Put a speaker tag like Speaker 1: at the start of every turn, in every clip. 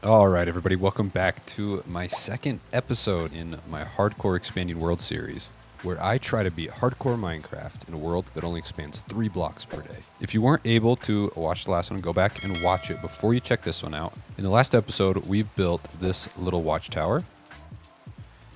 Speaker 1: All right, everybody, welcome back to my second episode in my Hardcore Expanding World series, where I try to beat Hardcore Minecraft in a world that only expands 3 blocks per day. If you weren't able to watch the last one, go back and watch it before you check this one out. In the last episode, we've built this little watchtower.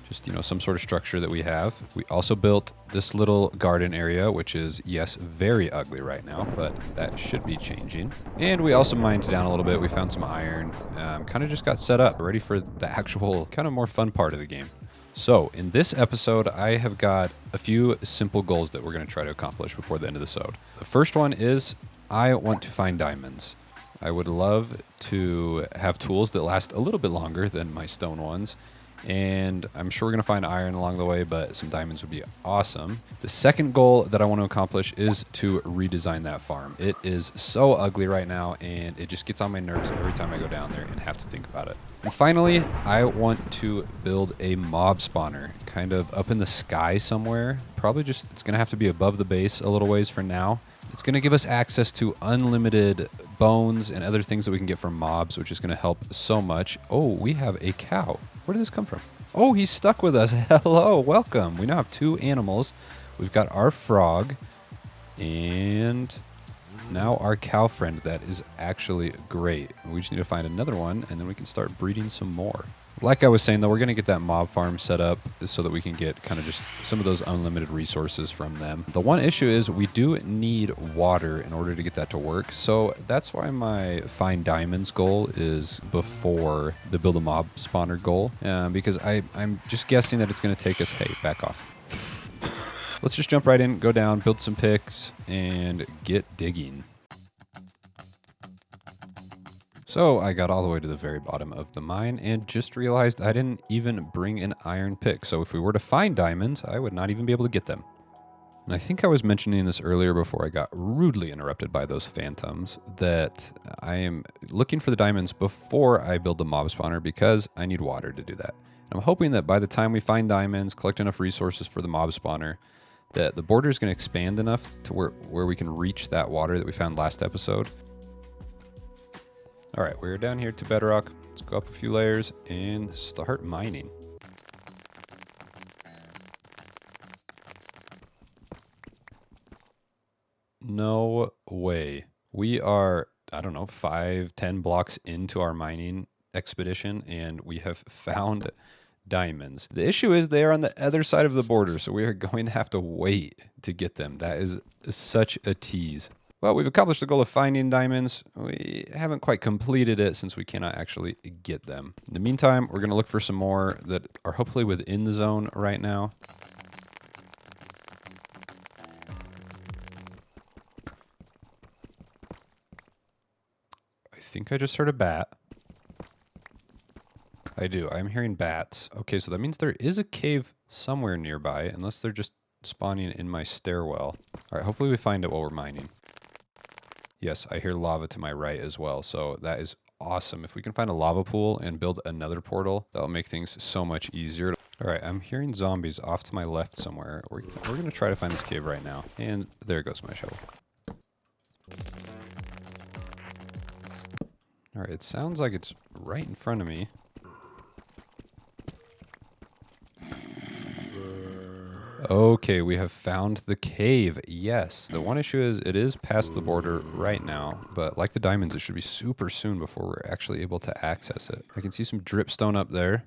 Speaker 1: Just, some sort of structure that we have. We also built this little garden area, which is, yes, very ugly right now, but that should be changing. And we also mined down a little bit. We found some iron, kind of just got set up, ready for the actual kind of more fun part of the game. So in this episode, I have got a few simple goals that we're going to try to accomplish before the end of the episode. The first one is I want to find diamonds. I would love to have tools that last a little bit longer than my stone ones. And I'm sure we're going to find iron along the way, but some diamonds would be awesome. The second goal that I want to accomplish is to redesign that farm. It is so ugly right now, and it just gets on my nerves every time I go down there and have to think about it. And finally, I want to build a mob spawner, kind of up in the sky somewhere. Probably just, it's going to have to be above the base a little ways for now. It's going to give us access to unlimited bones and other things that we can get from mobs, which is going to help so much. Oh, we have a cow. Where did this come from? Oh, he's stuck with us. Hello, welcome. We now have 2 animals. We've got our frog and now our cow friend. That is actually great. We just need to find another one and then we can start breeding some more. Like I was saying, though, we're going to get that mob farm set up so that we can get kind of just some of those unlimited resources from them. The one issue is we do need water in order to get that to work. So that's why my find diamonds goal is before the build a mob spawner goal. Because I'm just guessing that it's going to take us... Hey, back off. Let's just jump right in, go down, build some picks, and get digging. So I got all the way to the very bottom of the mine and just realized I didn't even bring an iron pick. So if we were to find diamonds, I would not even be able to get them. And I think I was mentioning this earlier before I got rudely interrupted by those phantoms, that I am looking for the diamonds before I build the mob spawner because I need water to do that. And I'm hoping that by the time we find diamonds, collect enough resources for the mob spawner, that the border is going to expand enough to where we can reach that water that we found last episode. All right, we're down here to bedrock. Let's go up a few layers and start mining. No way. We are, I don't know, 5-10 blocks into our mining expedition, and we have found diamonds. The issue is they are on the other side of the border, so we are going to have to wait to get them. That is such a tease. Well, we've accomplished the goal of finding diamonds. We haven't quite completed it since we cannot actually get them. In the meantime, we're going to look for some more that are hopefully within the zone right now. I think I just heard a bat. I do. I'm hearing bats. Okay, so that means there is a cave somewhere nearby, unless they're just spawning in my stairwell. All right, hopefully we find it while we're mining. Yes, I hear lava to my right as well, so that is awesome. If we can find a lava pool and build another portal, that'll make things so much easier. All right, I'm hearing zombies off to my left somewhere. We're going to try to find this cave right now. And there goes my shovel. All right, it sounds like it's right in front of me. Okay, we have found the cave. Yes. The one issue is it is past the border right now, but like the diamonds, it should be super soon before we're actually able to access it. I can see some dripstone up there.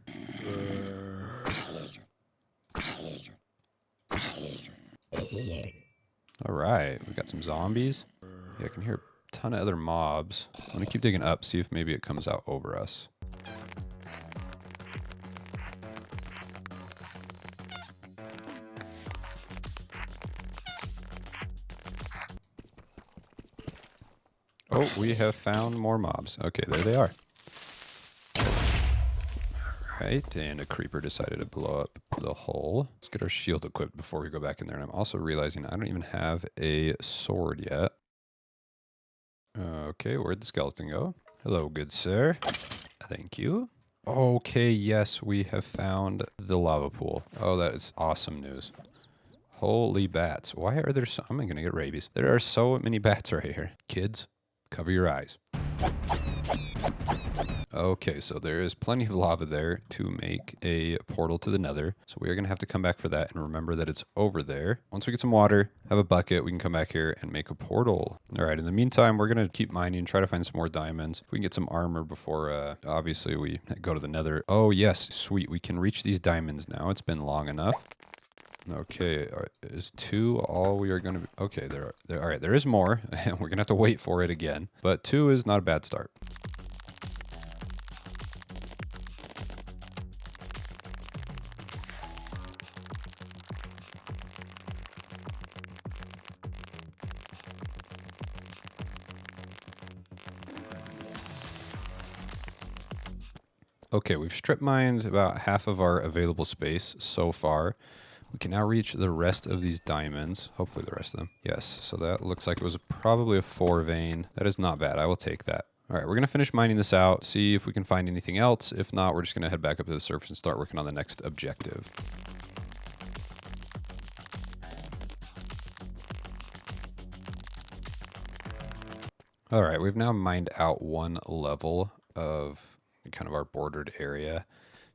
Speaker 1: All right, we got some zombies. Yeah, I can hear a ton of other mobs. I'm gonna keep digging up, see if maybe it comes out over us. Oh, we have found more mobs. Okay, there they are. Alright, and a creeper decided to blow up the hole. Let's get our shield equipped before we go back in there. And I'm also realizing I don't even have a sword yet. Okay, where'd the skeleton go? Hello, good sir. Thank you. Okay, yes, we have found the lava pool. Oh, that is awesome news. Holy bats. Why are there so... I'm going to get rabies. There are so many bats right here. Kids, cover your eyes. Okay, so there is plenty of lava there to make a portal to the nether. So we are going to have to come back for that and remember that it's over there. Once we get some water, have a bucket, we can come back here and make a portal. All right, in the meantime, we're going to keep mining, try to find some more diamonds. If we can get some armor before, obviously, we go to the nether. Oh, yes, sweet. We can reach these diamonds now. It's been long enough. Okay, is 2 all we are going to be? Okay, all right, there is more, and we're going to have to wait for it again. But 2 is not a bad start. Okay, we've strip mined about half of our available space so far. We can now reach the rest of these diamonds. Hopefully the rest of them. Yes, so that looks like it was probably a 4 vein. That is not bad. I will take that. All right, we're going to finish mining this out, see if we can find anything else. If not, we're just going to head back up to the surface and start working on the next objective. All right, we've now mined out 1 level of kind of our bordered area.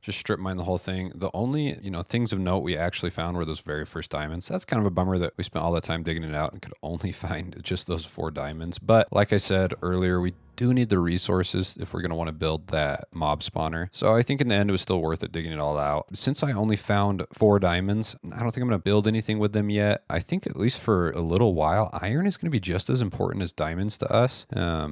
Speaker 1: Just strip mine the whole thing. The only, things of note we actually found were those very first diamonds. That's kind of a bummer that we spent all that time digging it out and could only find just those 4 diamonds. But like I said earlier, we do need the resources if we're going to want to build that mob spawner. So I think in the end it was still worth it digging it all out. Since I only found 4 diamonds, I don't think I'm going to build anything with them yet. I think at least for a little while, iron is going to be just as important as diamonds to us,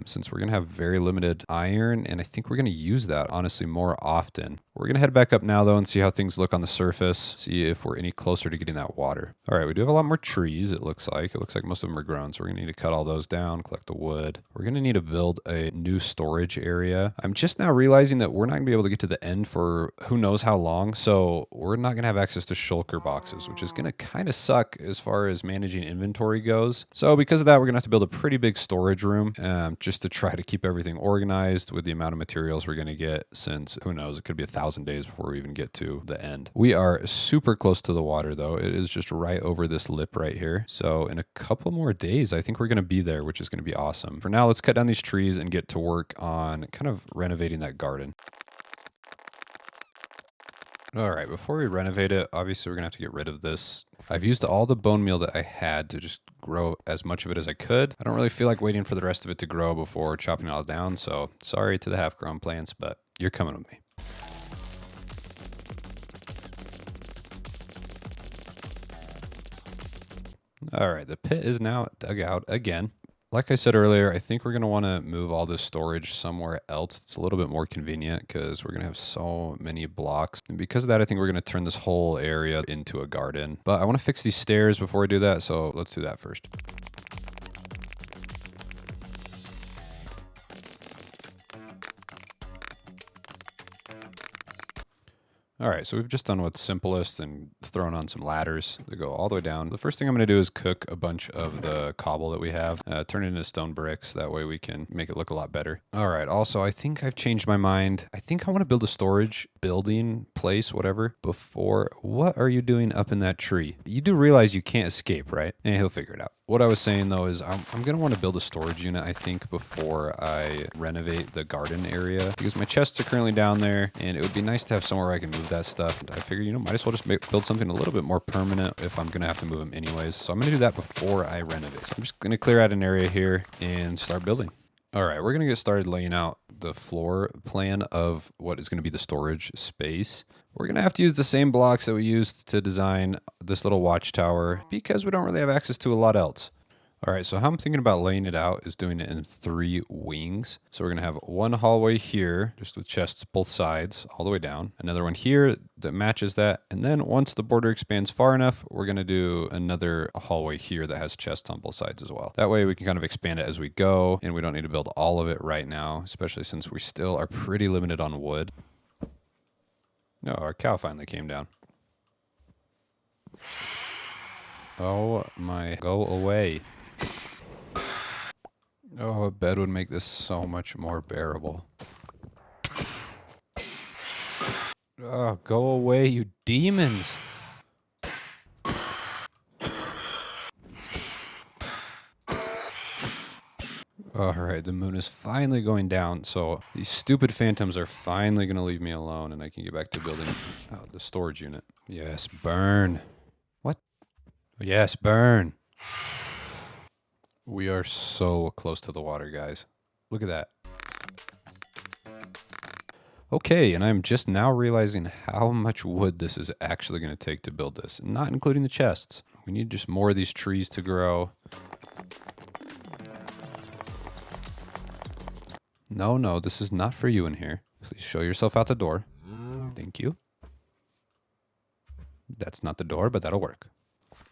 Speaker 1: since we're going to have very limited iron, and I think we're going to use that honestly more often. We're going to head back up now though and see how things look on the surface, see if we're any closer to getting that water. All right, we do have a lot more trees, it looks like. It looks like most of them are grown, so we're going to need to cut all those down, collect the wood. We're going to need to build a new storage area. I'm just now realizing that we're not going to be able to get to the end for who knows how long, so we're not going to have access to shulker boxes, which is going to kind of suck as far as managing inventory goes. So because of that, we're going to have to build a pretty big storage room just to try to keep everything organized with the amount of materials we're going to get, since who knows, it could be 1,000 days before we even get to the end. We are super close to the water though. It is just right over this lip right here. So in a couple more days, I think we're going to be there, which is going to be awesome. For now, let's cut down these trees and get to work on kind of renovating that garden. All right, before we renovate it, obviously we're gonna have to get rid of this. I've used all the bone meal that I had to just grow as much of it as I could. I don't really feel like waiting for the rest of it to grow before chopping it all down, so sorry to the half-grown plants, but you're coming with me. All right, the pit is now dug out again. Like I said earlier, I think we're going to want to move all this storage somewhere else. It's a little bit more convenient because we're going to have so many blocks. And because of that, I think we're going to turn this whole area into a garden. But I want to fix these stairs before I do that, so let's do that first. All right, so we've just done what's simplest and thrown on some ladders to go all the way down. The first thing I'm going to do is cook a bunch of the cobble that we have, turn it into stone bricks. That way we can make it look a lot better. All right, also, I think I've changed my mind. I think I want to build a storage building place, whatever, before. What are you doing up in that tree? You do realize you can't escape, right? And he'll figure it out. What I was saying though is I'm going to want to build a storage unit, I think, before I renovate the garden area, because my chests are currently down there and it would be nice to have somewhere where I can move that stuff. I figure, might as well just build something a little bit more permanent if I'm going to have to move them anyways. So I'm going to do that before I renovate. So I'm just going to clear out an area here and start building. All right, we're going to get started laying out the floor plan of what is going to be the storage space. We're going to have to use the same blocks that we used to design this little watchtower because we don't really have access to a lot else. All right, so how I'm thinking about laying it out is doing it in 3 wings. So we're going to have one hallway here, just with chests both sides, all the way down. Another one here that matches that. And then once the border expands far enough, we're going to do another hallway here that has chests on both sides as well. That way we can kind of expand it as we go, and we don't need to build all of it right now, especially since we still are pretty limited on wood. No, our cow finally came down. Oh my, go away. Oh, a bed would make this so much more bearable. Oh, go away, you demons. All right, the moon is finally going down, so these stupid phantoms are finally going to leave me alone, and I can get back to building the storage unit. Yes, burn. What? Yes, burn. We are so close to the water, guys. Look at that. Okay, and I'm just now realizing how much wood this is actually going to take to build this, not including the chests. We need just more of these trees to grow. No, this is not for you in here. Please show yourself out the door. Thank you. That's not the door, but that'll work.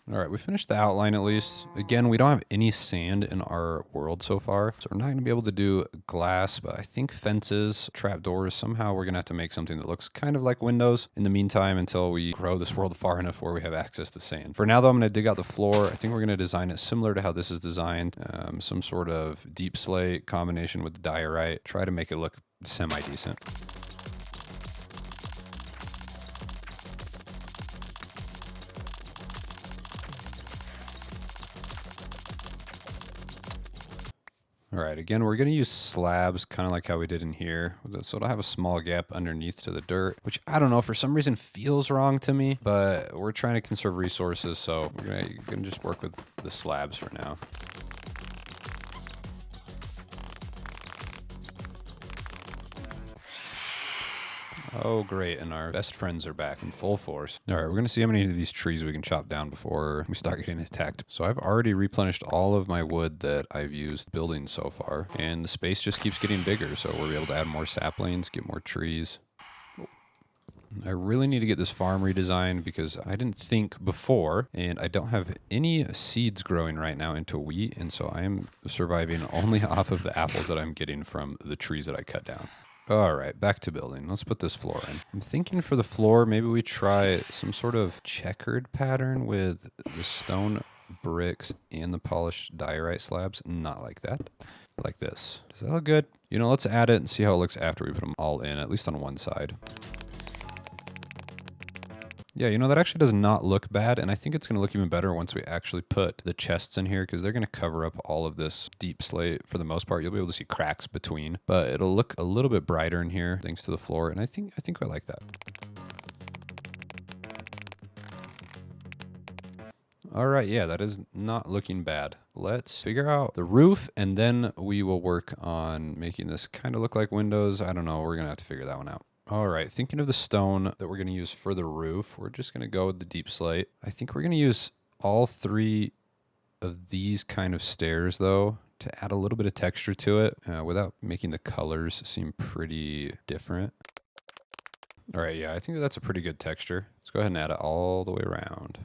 Speaker 1: All right, we finished the outline at least. Again, we don't have any sand in our world so far, so we're not going to be able to do glass, but I think fences, trapdoors, somehow we're going to have to make something that looks kind of like windows in the meantime until we grow this world far enough where we have access to sand. For now, though, I'm going to dig out the floor. I think we're going to design it similar to how this is designed, some sort of deep slate combination with diorite. Try to make it look semi-decent. All right, again, we're going to use slabs, kind of like how we did in here. So it'll have a small gap underneath to the dirt, which I don't know, for some reason feels wrong to me, but we're trying to conserve resources, so we're going to just work with the slabs for now. Oh, great, and our best friends are back in full force. All right, we're going to see how many of these trees we can chop down before we start getting attacked. So I've already replenished all of my wood that I've used building so far, and the space just keeps getting bigger, so we'll be able to add more saplings, get more trees. I really need to get this farm redesigned because I didn't think before, and I don't have any seeds growing right now into wheat, and so I am surviving only off of the apples that I'm getting from the trees that I cut down. All right, back to building. Let's put this floor in. I'm thinking for the floor, maybe we try some sort of checkered pattern with the stone bricks and the polished diorite slabs. Not like that. Like this. Does that look good? You know, let's add it and see how it looks after we put them all in, at least on one side. Yeah, you know, that actually does not look bad, and I think it's going to look even better once we actually put the chests in here, because they're going to cover up all of this deep slate for the most part. You'll be able to see cracks between, but it'll look a little bit brighter in here thanks to the floor, and I think I like that. All right, yeah, that is not looking bad. Let's figure out the roof, and then we will work on making this kind of look like windows. I don't know. We're going to have to figure that one out. All right, thinking of the stone that we're going to use for the roof, we're just going to go with the deep slate. I think we're going to use all three of these kind of stairs, though, to add a little bit of texture to it without making the colors seem pretty different. All right, yeah, I think that's a pretty good texture. Let's go ahead and add it all the way around.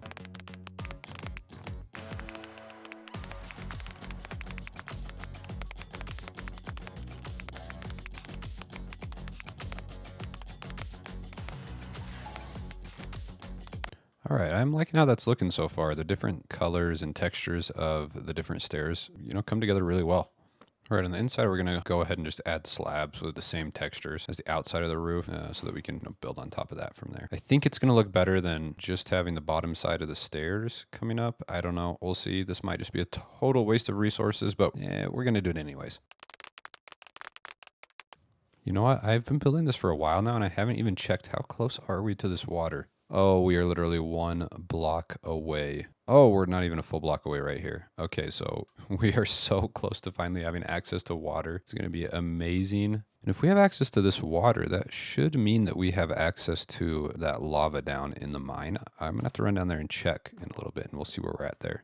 Speaker 1: All right, I'm liking how that's looking so far. The different colors and textures of the different stairs, you know, come together really well. All right, on the inside, we're going to go ahead and just add slabs with the same textures as the outside of the roof so that we can build on top of that from there. I think it's going to look better than just having the bottom side of the stairs coming up. I don't know. We'll see. This might just be a total waste of resources, but we're going to do it anyways. You know what? I've been building this for a while now, and I haven't even checked how close are we to this water. Oh, we are literally 1 block away. Oh, we're not even a full block away right here. Okay, so we are so close to finally having access to water. It's going to be amazing. And if we have access to this water, that should mean that we have access to that lava down in the mine. I'm going to have to run down there and check in a little bit, and we'll see where we're at there.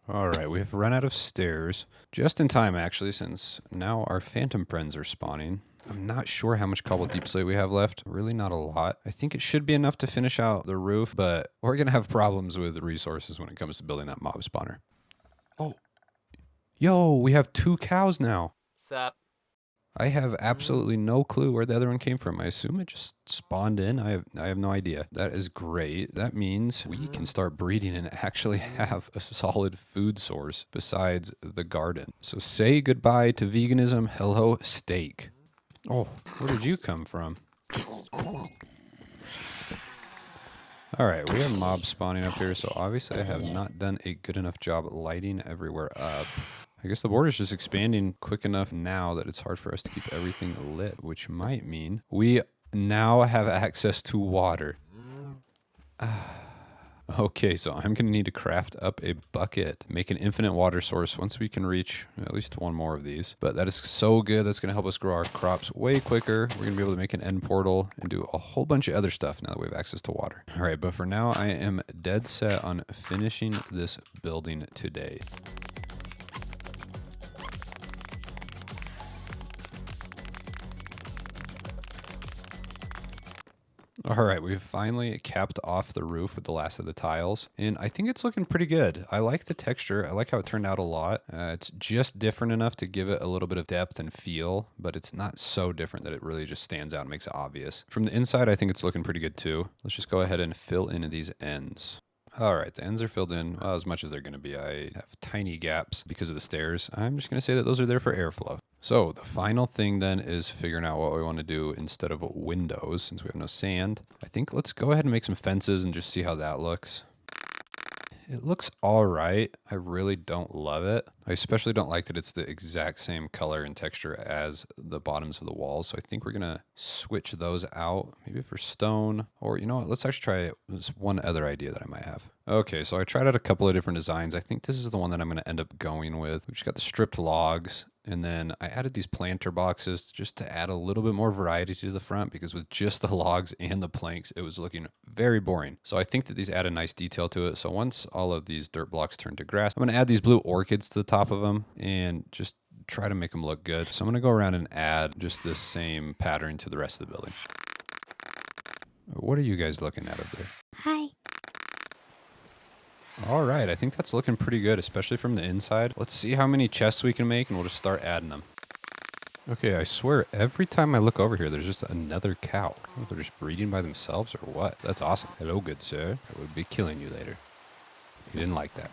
Speaker 1: All right, we have run out of stairs. Just in time, actually, since now our phantom friends are spawning. I'm not sure how much cobble deep slate we have left. Really not a lot. I think it should be enough to finish out the roof, but we're going to have problems with resources when it comes to building that mob spawner. Oh, yo, we have 2 cows now.
Speaker 2: Sup?
Speaker 1: I have absolutely no clue where the other one came from. I assume it just spawned in. I have no idea. That is great. That means we can start breeding and actually have a solid food source besides the garden. So say goodbye to veganism. Hello, steak. Oh, where did you come from? All right, we have mobs spawning up here, so obviously I have not done a good enough job lighting everywhere up. I guess the border's just expanding quick enough now that it's hard for us to keep everything lit, which might mean we now have access to water. Okay, so I'm going to need to craft up a bucket, make an infinite water source once we can reach at least one more of these. But that is so good. That's going to help us grow our crops way quicker. We're going to be able to make an end portal and do a whole bunch of other stuff now that we have access to water. All right, but for now, I am dead set on finishing this building today. All right, we've finally capped off the roof with the last of the tiles, and I think it's looking pretty good. I like the texture. I like how it turned out a lot. It's just different enough to give it a little bit of depth and feel, but it's not so different that it really just stands out and makes it obvious. From the inside, I think it's looking pretty good too. Let's just go ahead and fill in these ends. All right, the ends are filled in as much as they're going to be. I have tiny gaps because of the stairs. I'm just going to say that those are there for airflow. So the final thing then is figuring out what we want to do instead of windows, since we have no sand. I think let's go ahead and make some fences and just see how that looks. It looks all right. I really don't love it. I especially don't like that it's the exact same color and texture as the bottoms of the walls. So I think we're going to switch those out, maybe for stone, or you know what, let's actually try this one other idea that I might have. Okay, so I tried out a couple of different designs. I think this is the one that I'm going to end up going with. We've just got the stripped logs. And then I added these planter boxes just to add a little bit more variety to the front, because with just the logs and the planks, it was looking very boring. So I think that these add a nice detail to it. So once all of these dirt blocks turn to grass, I'm going to add these blue orchids to the top of them and just try to make them look good. So I'm going to go around and add just this same pattern to the rest of the building. What are you guys looking at up there?
Speaker 2: Hi.
Speaker 1: All right, I think that's looking pretty good, especially from the inside. Let's see how many chests we can make, and we'll just start adding them. Okay, I swear, every time I look over here, there's just another cow. I don't know if they're just breeding by themselves or what. That's awesome. Hello, good sir. I will be killing you later. You didn't like that.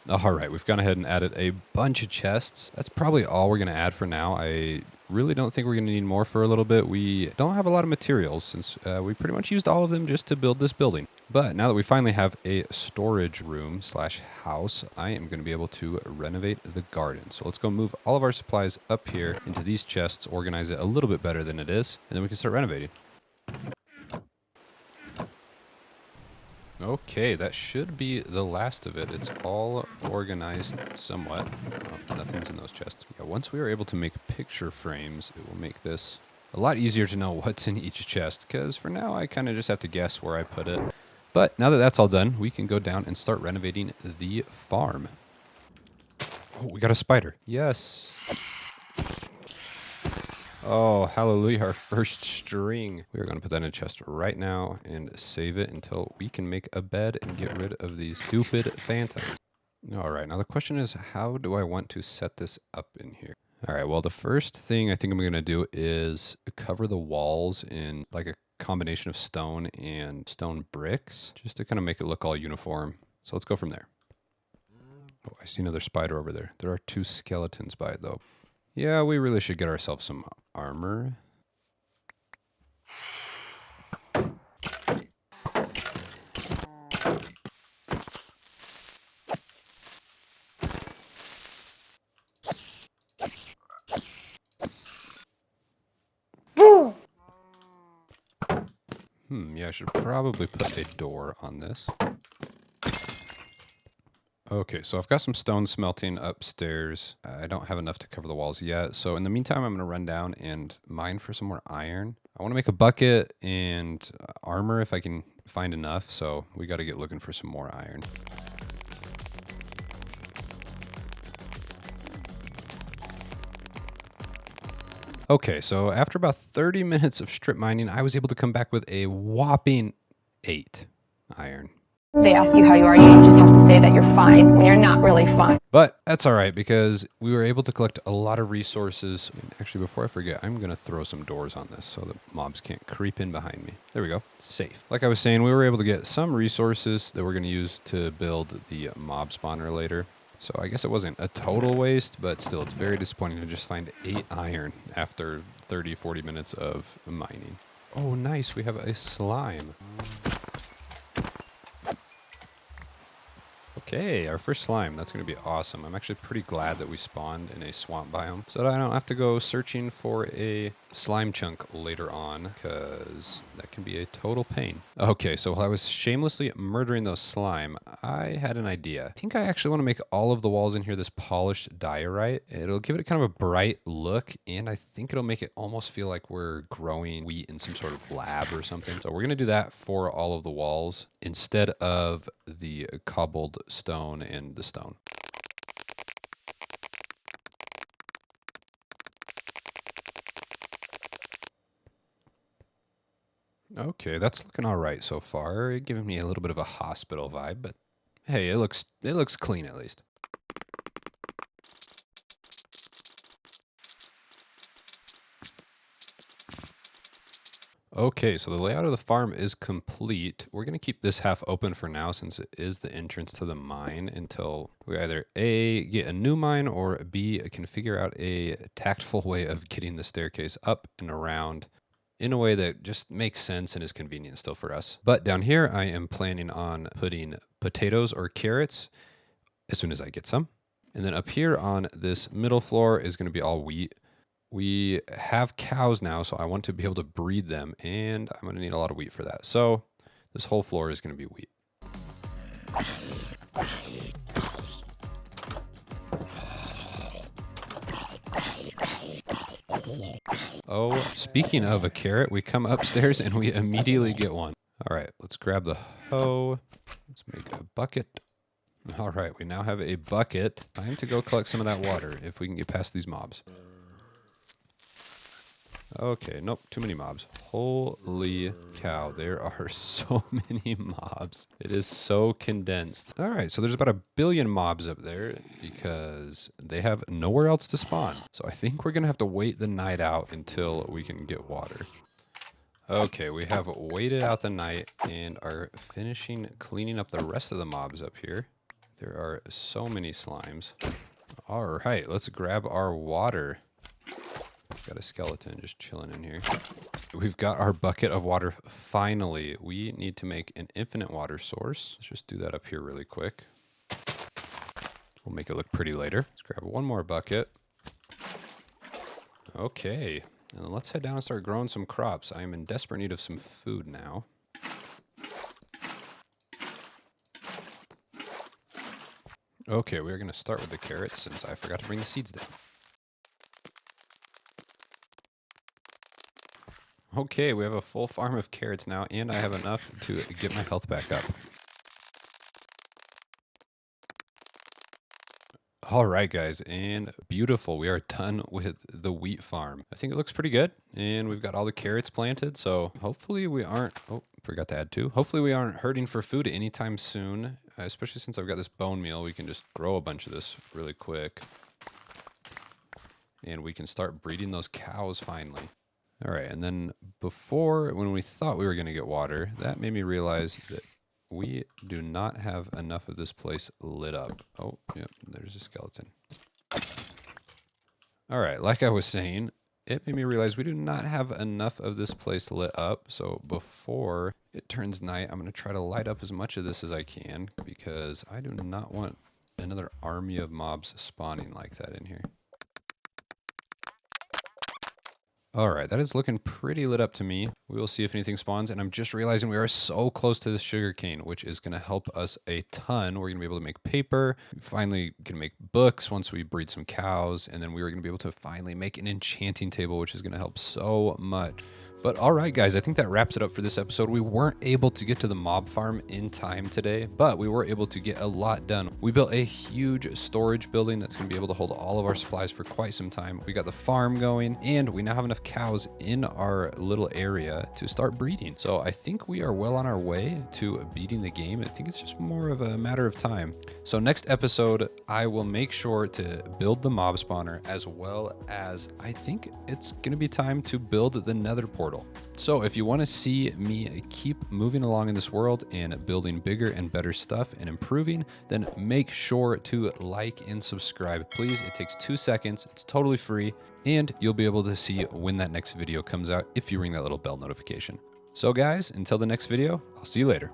Speaker 1: All right, we've gone ahead and added a bunch of chests. That's probably all we're going to add for now. I really don't think we're going to need more for a little bit. We don't have a lot of materials since we pretty much used all of them just to build this building. But now that we finally have a storage room slash house, I am going to be able to renovate the garden. So let's go move all of our supplies up here into these chests, organize it a little bit better than it is, and then we can start renovating. Okay, that should be the last of it. It's all organized somewhat. Oh, nothing's in those chests. Yeah, once we are able to make picture frames, it will make this a lot easier to know what's in each chest, because for now I kind of just have to guess where I put it. But now that that's all done, we can go down and start renovating the farm. Oh, we got a spider. Yes. Oh, hallelujah, our first string. We are going to put that in a chest right now and save it until we can make a bed and get rid of these stupid phantoms. All right, now the question is, how do I want to set this up in here? All right, well, the first thing I think I'm going to do is cover the walls in like a combination of stone and stone bricks, just to kind of make it look all uniform. So let's go from there. Oh, I see another spider over there. There are 2 skeletons by it, though. Yeah, we really should get ourselves some armor. Yeah, I should probably put a door on this. Okay, so I've got some stone smelting upstairs. I don't have enough to cover the walls yet. So in the meantime, I'm going to run down and mine for some more iron. I want to make a bucket and armor if I can find enough. So we got to get looking for some more iron. Okay, so after about 30 minutes of strip mining, I was able to come back with a whopping 8 iron.
Speaker 3: They ask you how you are, you just have to say that you're fine when you're not really fine.
Speaker 1: But that's all right, because we were able to collect a lot of resources. Actually, before I forget, I'm going to throw some doors on this so that mobs can't creep in behind me. There we go. It's safe. Like I was saying, we were able to get some resources that we're going to use to build the mob spawner later. So I guess it wasn't a total waste, but still it's very disappointing to just find 8 iron after 30, 40 minutes of mining. Oh, nice. We have a slime. Okay, our first slime. That's going to be awesome. I'm actually pretty glad that we spawned in a swamp biome so that I don't have to go searching for a slime chunk later on, because that can be a total pain. Okay, so while I was shamelessly murdering those slime, I had an idea. I think I actually want to make all of the walls in here this polished diorite. It'll give it kind of a bright look, and I think it'll make it almost feel like we're growing wheat in some sort of lab or something. So we're going to do that for all of the walls instead of the cobbled stone and the stone. Okay, that's looking all right so far. Giving me a little bit of a hospital vibe, but hey, it looks clean at least. Okay, so the layout of the farm is complete. We're going to keep this half open for now since it is the entrance to the mine until we either A, get a new mine, or B, can figure out a tactful way of getting the staircase up and around in a way that just makes sense and is convenient still for us. But down here, I am planning on putting potatoes or carrots as soon as I get some. And then up here on this middle floor is going to be all wheat. We have cows now, so I want to be able to breed them, and I'm going to need a lot of wheat for that. So this whole floor is going to be wheat. Oh, speaking of a carrot, we come upstairs and we immediately get one. All right, let's grab the hoe. Let's make a bucket. All right, we now have a bucket. Time to go collect some of that water if we can get past these mobs. Okay, nope, too many mobs. Holy cow, there are so many mobs. It is so condensed. All right, so there's about 1 billion mobs up there because they have nowhere else to spawn. So I think we're gonna have to wait the night out until we can get water. Okay, we have waited out the night and are finishing cleaning up the rest of the mobs up here. There are so many slimes. All right, let's grab our water. Got a skeleton just chilling in here. We've got our bucket of water. Finally, we need to make an infinite water source. Let's just do that up here really quick. We'll make it look pretty later. Let's grab one more bucket. Okay, and then let's head down and start growing some crops. I am in desperate need of some food now. Okay, we're going to start with the carrots since I forgot to bring the seeds down. Okay, we have a full farm of carrots now, and I have enough to get my health back up. All right, guys, and beautiful. We are done with the wheat farm. I think it looks pretty good, and we've got all the carrots planted, so hopefully we aren't... Oh, forgot to add 2. Hopefully we aren't hurting for food anytime soon, especially since I've got this bone meal. We can just grow a bunch of this really quick, and we can start breeding those cows finally. All right, and then before, when we thought we were going to get water, that made me realize that we do not have enough of this place lit up. Oh, yep, there's a skeleton. All right, like I was saying, it made me realize we do not have enough of this place lit up. So before it turns night, I'm going to try to light up as much of this as I can because I do not want another army of mobs spawning like that in here. All right, that is looking pretty lit up to me. We will see if anything spawns, and I'm just realizing we are so close to this sugarcane, which is going to help us a ton. We're going to be able to make paper. We finally can make books once we breed some cows, and then we are going to be able to finally make an enchanting table, which is going to help so much. But all right, guys, I think that wraps it up for this episode. We weren't able to get to the mob farm in time today, but we were able to get a lot done. We built a huge storage building that's going to be able to hold all of our supplies for quite some time. We got the farm going, and we now have enough cows in our little area to start breeding. So I think we are well on our way to beating the game. I think it's just more of a matter of time. So next episode, I will make sure to build the mob spawner, as well as I think it's going to be time to build the nether portal. portal. So if you want to see me keep moving along in this world and building bigger and better stuff and improving, then make sure to like and subscribe, please. It takes 2 seconds. It's totally free, and you'll be able to see when that next video comes out if you ring that little bell notification. So guys, until the next video, I'll see you later.